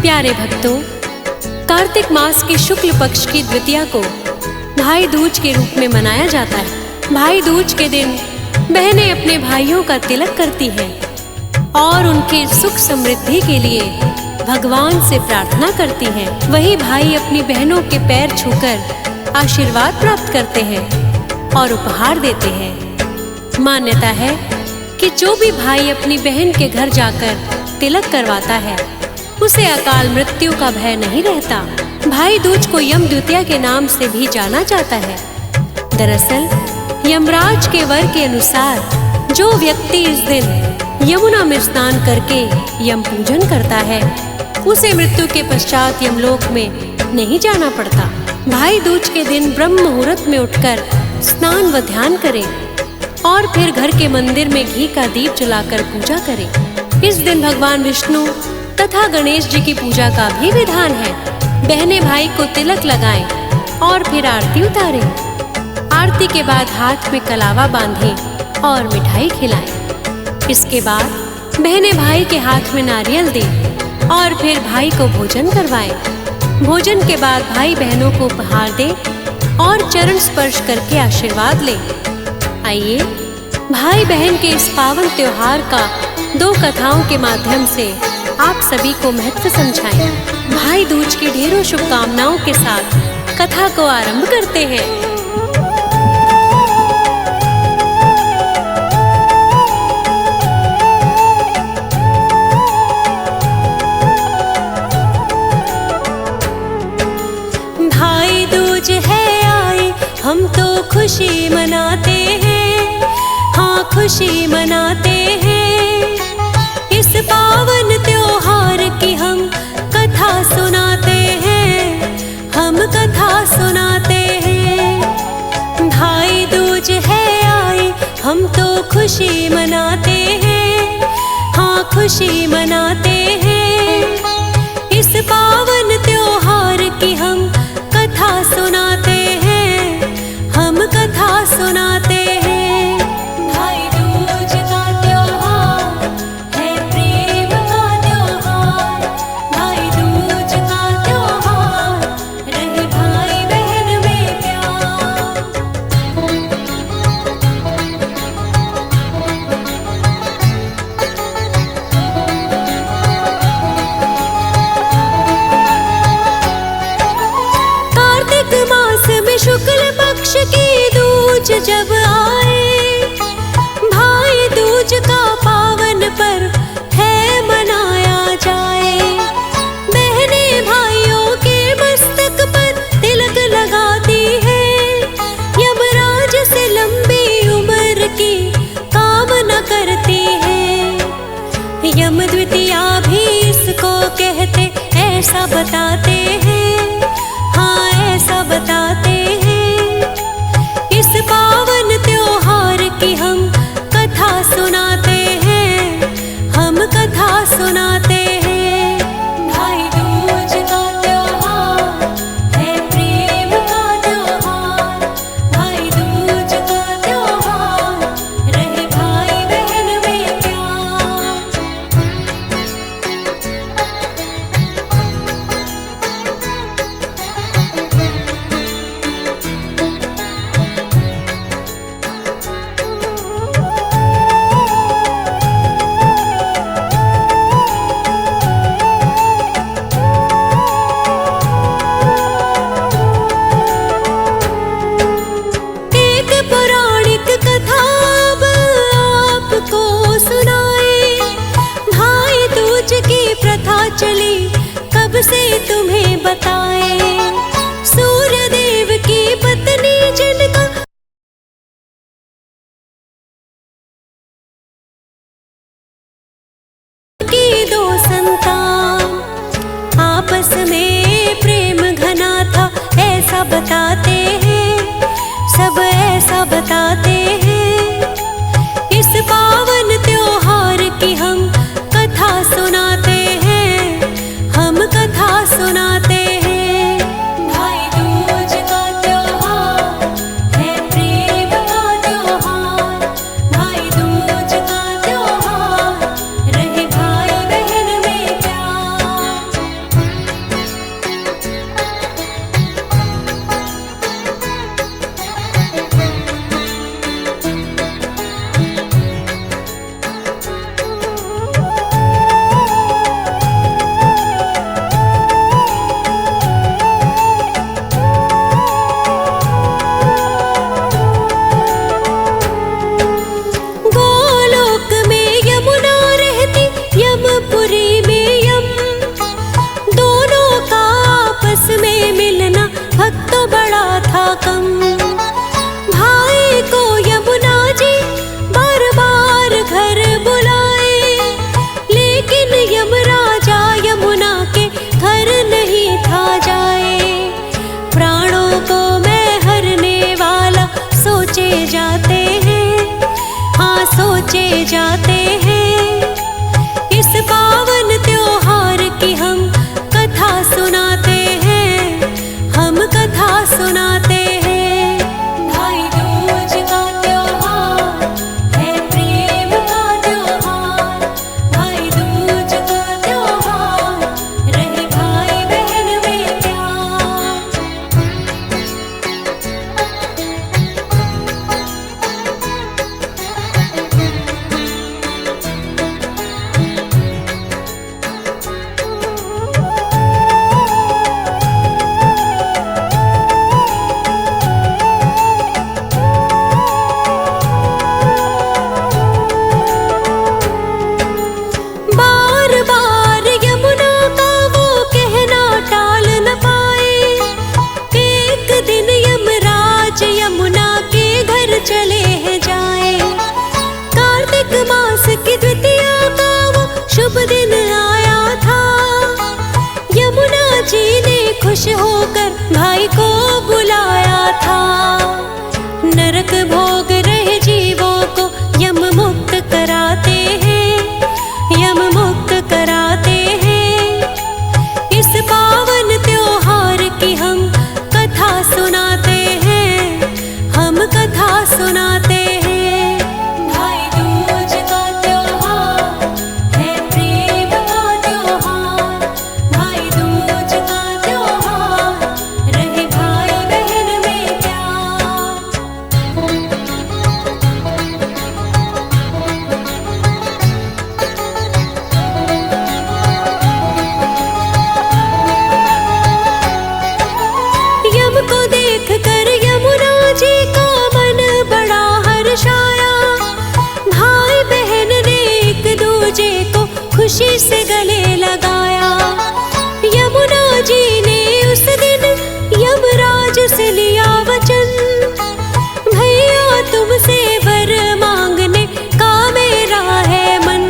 प्यारे भक्तों, कार्तिक मास के शुक्ल पक्ष की द्वितीया को भाई दूज के रूप में मनाया जाता है। भाई दूज के दिन बहनें अपने भाइयों का तिलक करती हैं और उनके सुख समृद्धि के लिए भगवान से प्रार्थना करती हैं। वही भाई अपनी बहनों के पैर छूकर आशीर्वाद प्राप्त करते हैं और उपहार देते हैं। मान्यता है कि जो भी भाई अपनी बहन के घर जाकर तिलक करवाता है उसे अकाल मृत्यु का भय नहीं रहता। भाई दूज को यम द्वितीया के नाम से भी जाना जाता है। दरअसल यमराज के वर के अनुसार जो व्यक्ति इस दिन यमुना में स्नान करके यम पूजन करता है उसे मृत्यु के पश्चात यमलोक में नहीं जाना पड़ता। भाई दूज के दिन ब्रह्म मुहूर्त में उठकर स्नान व ध्यान करें और फिर घर के मंदिर में घी का दीप जलाकर पूजा करें। इस दिन भगवान विष्णु तथा गणेश जी की पूजा का भी विधान है। बहनें भाई को तिलक लगाएं और फिर आरती उतारें। आरती के बाद हाथ में कलावा बांधें और मिठाई खिलाएं। इसके बाद बहनें भाई के हाथ में नारियल दें और फिर भाई को भोजन करवाएं। भोजन के बाद भाई बहनों को उपहार दें और चरण स्पर्श करके आशीर्वाद लें। आइए भाई बहन के इस पावन त्योहार का दो कथाओं के माध्यम से आप सभी को महत्व समझाएं। भाई दूज की ढेरों शुभकामनाओं के साथ कथा को आरंभ करते हैं। भाई दूज है आए, हम तो खुशी मनाते हैं, हाँ खुशी मनाते हैं। इस पावन त्योहार की हम कथा सुनाते हैं, हम कथा सुनाते हैं। भाई दूज है आए, हम तो खुशी मनाते हैं, हाँ खुशी मनाते हैं। इस पावन त्योहार की हम कथा सुनाते हैं, हम कथा सुनाते हैं। भाई दूज का त्योहार है प्रेम का त्योहार, भाई दूज का त्योहार रहे भाई बहन में प्यार। कार्तिक मास में शुक्ल पक्ष की दूज जब आए, भाई दूज का पावन पर्व है मनाया जाए। बहनें भाइयों के मस्तक पर तिलक लगाती हैं, यमराज से लंबी उम्र की कामना करती हैं। यम द्वितीया भी इसको कहते, ऐसा बताते हैं, हाँ ऐसा बताते हैं। इस पावन त्योहार की हम कथा सुनाते हैं, हम कथा सुनाते हैं। भाई दूज का त्योहार है प्रेम का त्योहार, भाई दूज का त्योहार रहे भाई बहन में प्यार। एक पौराणिक कथा अब आपको सुनाए। भाई दूज की प्रथा चली कब से तुम्हें बताए। सूर्य देव की पत्नी जिनका की दो संतान, आपस में प्रेम घना था, ऐसा बताते हैं, सब ऐसा बताते हैं। इस पावन त्योहार की हम कथा सुनाते हैं, हम कथा सुनाते हैं। भाई दूज का त्योहार है प्रेम का त्योहार, भाई दूज का त्योहार रहे भाई बहन में प्यार। खुश होकर भाई को बुलाया था। नरक भोग रहे जीवों को यम मुक्त कराते हैं, यम मुक्त कराते हैं। इस पावन त्योहार की हम कथा सुनाते हैं, हम कथा सुनाते हैं। भाई दूज का त्योहार है प्रेम का त्योहार, भाई दूज का त्योहार रहे भाई बहन में प्यार। यम को देख कर यमुना जी का मन बड़ा हर्षाया। भाई बहन ने एक दूजे को खुशी से गले लगाया। यमुना जी ने उस दिन यमराज से लिया वचन, भैया तुमसे वर मांगने का मेरा है मन।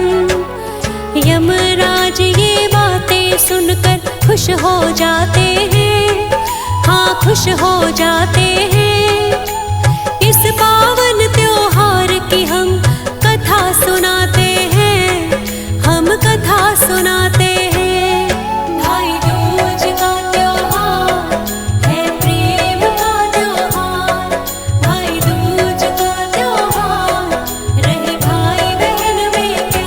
यमराज ये बातें सुनकर खुश हो जाते हैं, हाँ खुश हो जाते हैं। इस पावन त्योहार की हम कथा सुनाते हैं, हम कथा सुनाते हैं। भाई दूज का त्योहार है प्रेम का त्योहार, भाई दूज का त्योहार रहे भाई बहन में प्यार।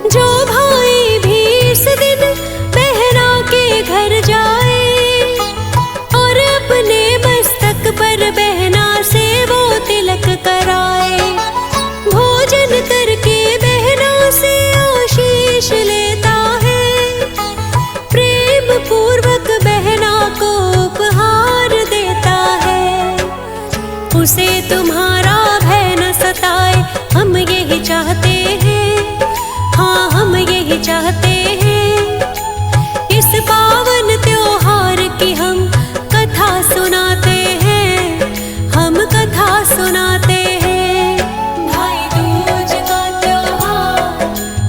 जो भाई भी इस दिन बहना के घर जाए और अपने मस्तक पर बहना से वो तिलक कराए, भोजन करके बहना से आशीष लेता है, प्रेम पूर्वक बहना को उपहार देता है। उसे तुम्हारा भय न सताए, हम यही चाहते हैं, हाँ हम यही चाहते हैं। इस पावन त्योहार की हम कथा सुनाते हैं, हम कथा सुनाते हैं। भाई दूज का त्योहार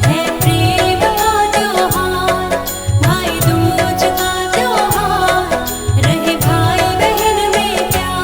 है प्रेम का त्योहार, भाई दूज का त्योहार रहे भाई बहन में प्यार।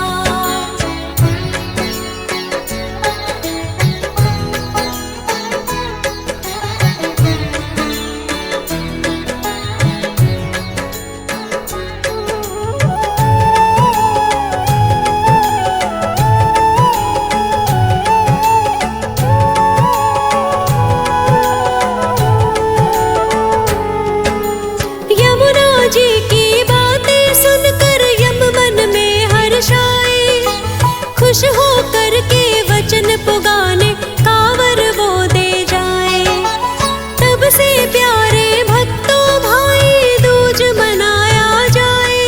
यमुना जी की बातें सुनकर यम मन में हर्षाए, खुश होकर के वचन पुगाने कांवर वो दे जाए। तब से प्यारे भक्तों भाई दूज मनाया जाए,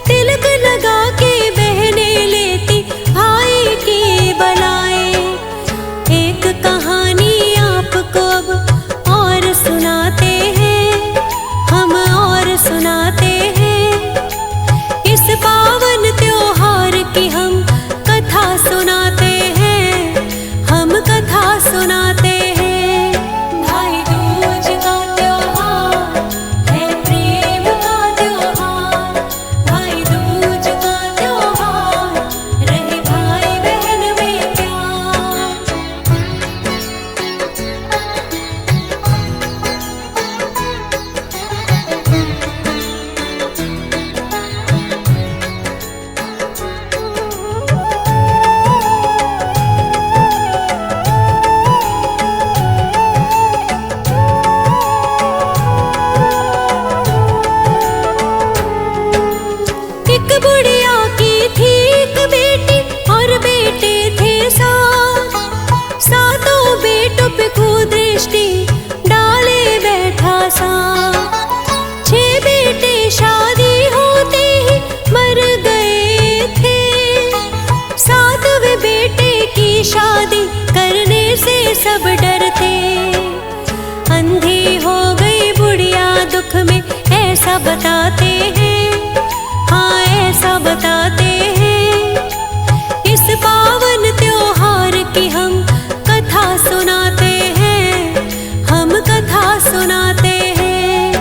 तिलक लगा के बहनें लेती भाई की बलाए। एक कहानी आपको अब और सुनाते हैं, हम और सुनाते हैं। इस पावन त्योहार की हम कथा सुनाते शादी करने से सब डरते। अंधी हो गई बुढ़िया दुख में ऐसा बताते हैं, हाँ ऐसा बताते हैं। इस पावन त्योहार की हम कथा सुनाते हैं, हम कथा सुनाते हैं।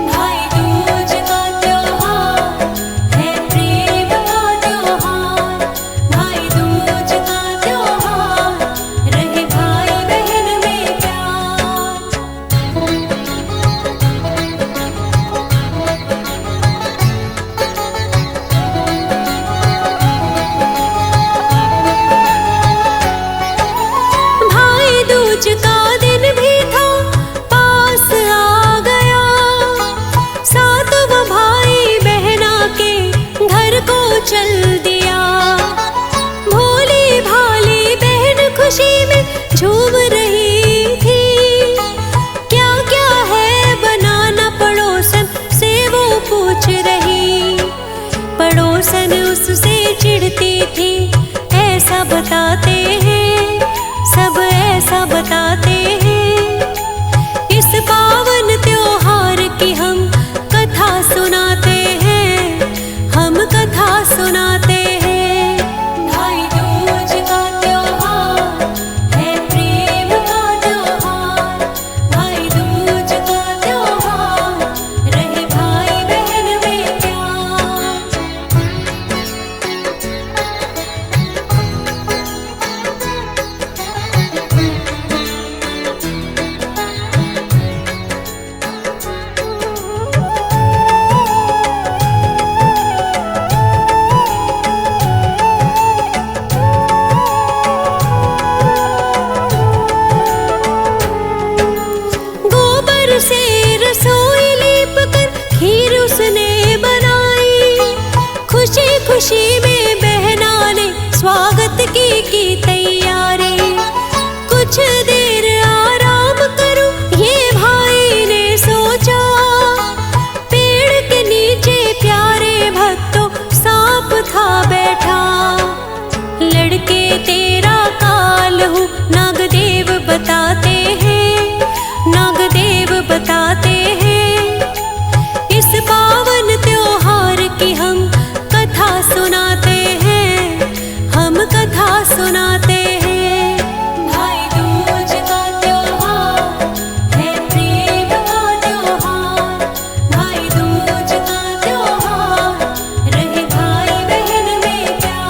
भाई दूज का त्योहार है प्रेम का त्योहार, भाई दूज का त्योहार रहे भाई बहन में प्यार। भाई दूज का दिन भी था पास आ गया, सातवां भाई बहना के घर को चल दिया। भोली भाली बहन खुशी में झूम रही थी, क्या क्या है बनाना पड़ोसन से वो पूछ रही। पड़ोसन उससे चिढ़ती थी, ऐसा बताते हैं, सब ऐसा बताते हैं। इस पावन त्योहार की हम कथा सुनाते हैं, हम कथा सुनाते हैं। भाई दूज का त्योहार है प्रेम का त्योहार, भाई दूज का त्योहार रहे भाई बहन में प्यार। गोबर से रसोई लीप कर खीर उसने बनाई, खुशी खुशी में बहना ने स्वागत की तैयारी। कुछ देर आराम करूं ये भाई ने सोचा, पेड़ के नीचे प्यारे भक्तों सांप था बैठा। लड़के तेरा काल हूँ नागदेव बताते हैं, नागदेव बताते हैं। इस पावन त्योहार की हम कथा सुनाते हैं, हम कथा सुनाते हैं। भाई दूज का त्योहार है प्रेम का त्योहार, भाई दूज का त्योहार रहे भाई बहन में प्यार।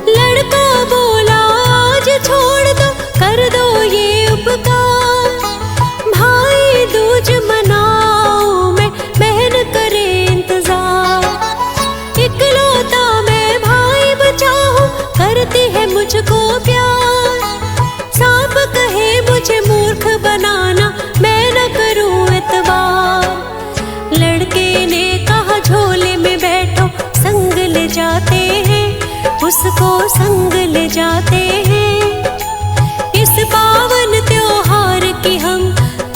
लड़का बोला आज छोड़ दो, कर दो ये उपकार। भाई दूज मनाओ मैं बहन करे इंतजार। इकलौता मैं भाई बचा हूँ, करती है मुझको प्यार। सांप कहे मुझे मूर्ख बनाना, मैं न करूँ एतबार। लड़के ने कहा झोले में बैठो, संग ले जाते हैं, उसको संग ले जाते हैं। इस पावन त्योहार की हम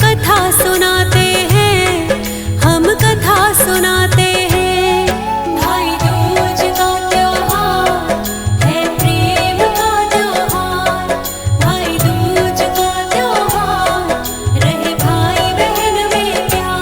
कथा सुनाते हैं, हम कथा सुनाते हैं। भाई दूज का त्योहार है प्रेम का त्योहार, भाई दूज का त्योहार रहे भाई बहन में प्यार।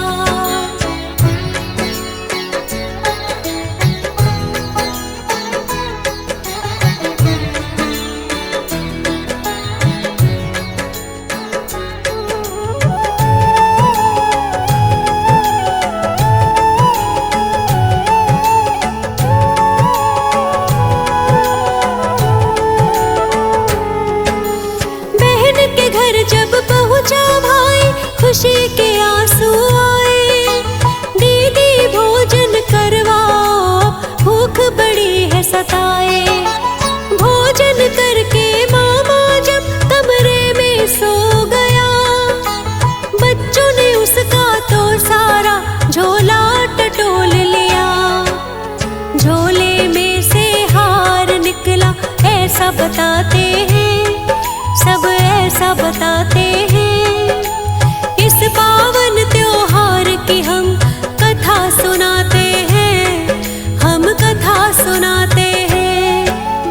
खुशी के आंसू आए। दीदी भोजन करवाओ, भूख बड़ी है सताए। भोजन करके मामा जब कमरे में सो गया, बच्चों ने उसका तो ऐसा बताते हैं, सब ऐसा बताते हैं। इस पावन त्योहार की हम कथा सुनाते हैं, हम कथा सुनाते हैं।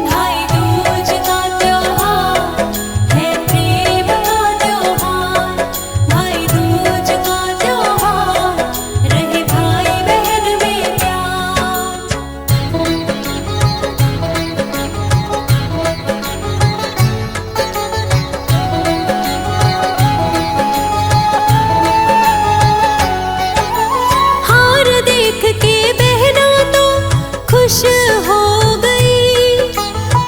भाई दूज का त्योहार है प्रेम का त्योहार, भाई दूज का त्योहार रहे भाई बहन में प्यार। हार देख के बहना तो खुश हो गई,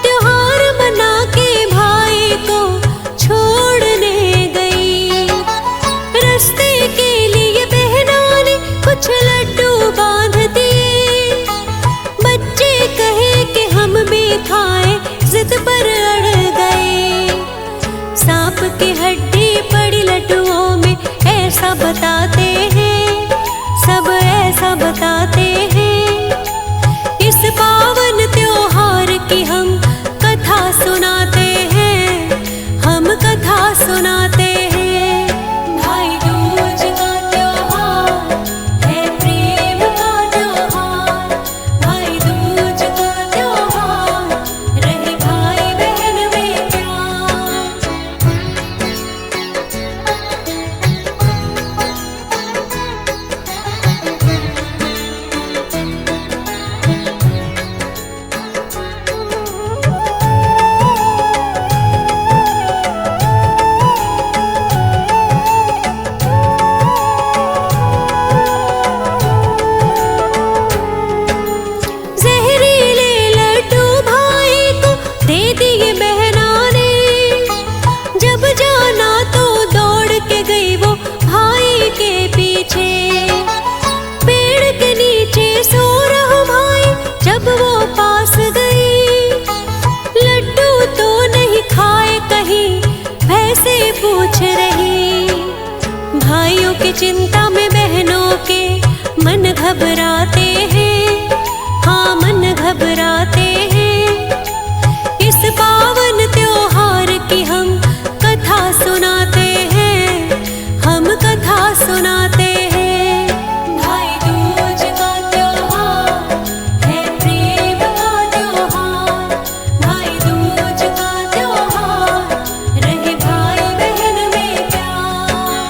त्योहार मना के भाई को छोड़ने गई। रास्ते के लिए बहना ने कुछ लड्डू बांध दिए, बच्चे कहे कि हम भी खाएं, जिद पर अड़ गए। सांप की हड्डी पड़ी लड्डुओं में, ऐसा बताते हैं, सब ऐसा बताते हैं। इस पावन त्योहार की हम कथा सुनाते हैं, हम कथा सुनाते हैं। भाई दूज का त्योहार है प्रेम का त्योहार, भाई दूज का त्योहार रहे भाई बहन में प्यार। जहरीले लड्डू भाई को दे दिए बहना ने, जब जाना तो दौड़ के गई वो भाई के पीछे। पेड़ के नीचे सो रहा भाई, जब वो पास गई, लड्डू तो नहीं खाए कहीं, वैसे पूछ रही। भाइयों की चिंता में बहनों के मन घबराते हैं, हाँ मन घबराते हैं। इस पावन त्योहार की हम कथा सुनाते हैं, हम कथा सुनाते हैं। भाई दूज का त्योहार है प्रेम का त्योहार, भाई दूज का त्योहार रहे भाई बहन में प्यार।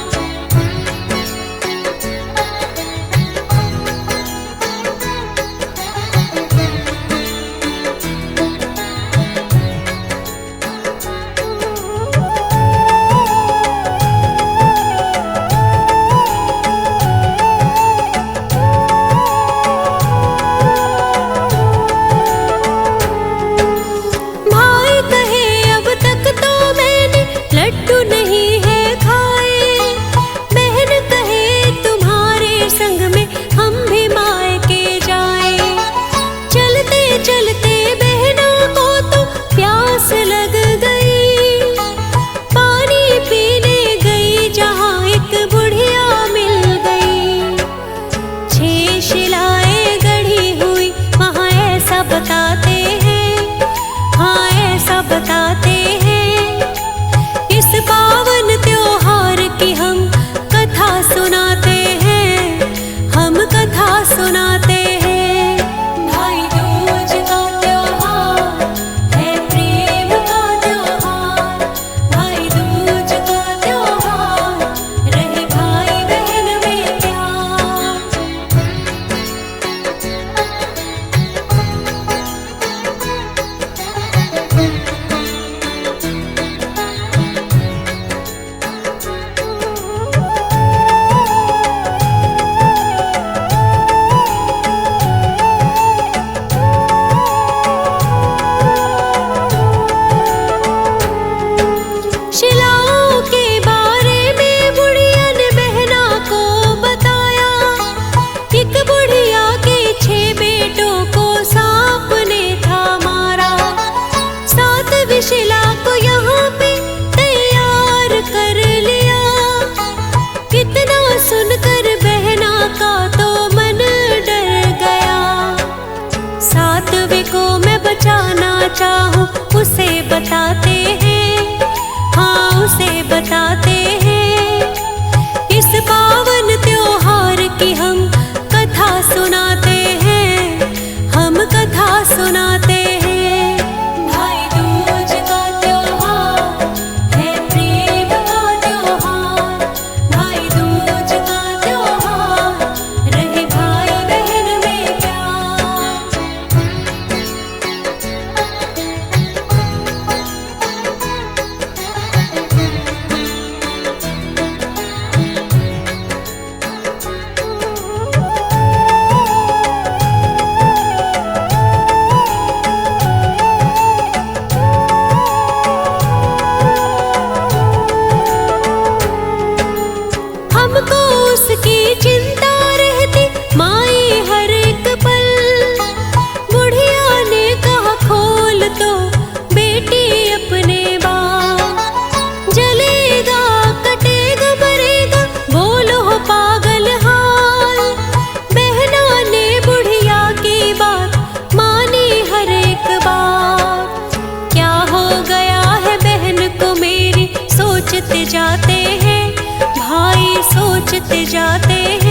जाते जाते